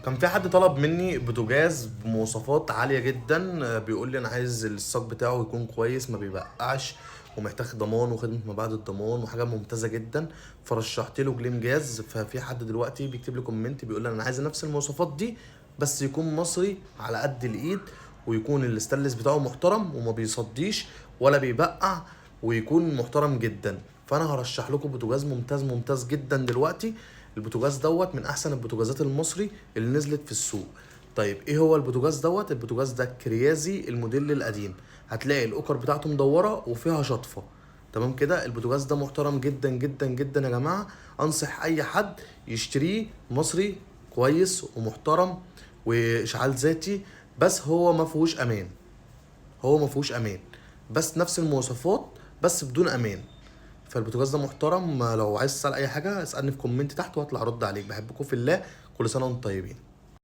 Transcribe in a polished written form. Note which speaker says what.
Speaker 1: كان في حد طلب مني بوتاجاز بمواصفات عالية جدا، بيقول لي انا عايز الصاج بتاعه يكون كويس ما بيبقعش ومحتاج ضمان وخدمة ما بعد الضمان وحاجة ممتازة جدا. فرشحت له جليم جاز. ففي حد دلوقتي بيكتب لي كومنت بيقول لي انا عايز نفس المواصفات دي بس يكون مصري على قد الايد، ويكون الاستانلس بتاعه محترم وما بيصديش ولا بيبقع، ويكون محترم جدا. فانا هرشح لكم بوتاجاز ممتاز ممتاز جدا دلوقتي. البوتاجاز دوت من احسن البوتاجازات المصري اللي نزلت في السوق. طيب ايه هو البوتاجاز دوت؟ البوتاجاز ده كريازي الموديل القديم. هتلاقي الاوكر بتاعته مدوره وفيها شطفه. تمام كده. البوتاجاز ده محترم جدا جدا جدا يا جماعه. انصح اي حد يشتريه. مصري كويس ومحترم واشعال ذاتي. بس هو ما فيهوش امان. هو ما فيهوش امان. بس نفس المواصفات بس بدون امان. فالبوتاجاز ده محترم. لو عايز تسأل اي حاجه اسالني في كومنت تحت وهطلع ارد عليك. بحبكم في الله. كل سنه وانتم طيبين.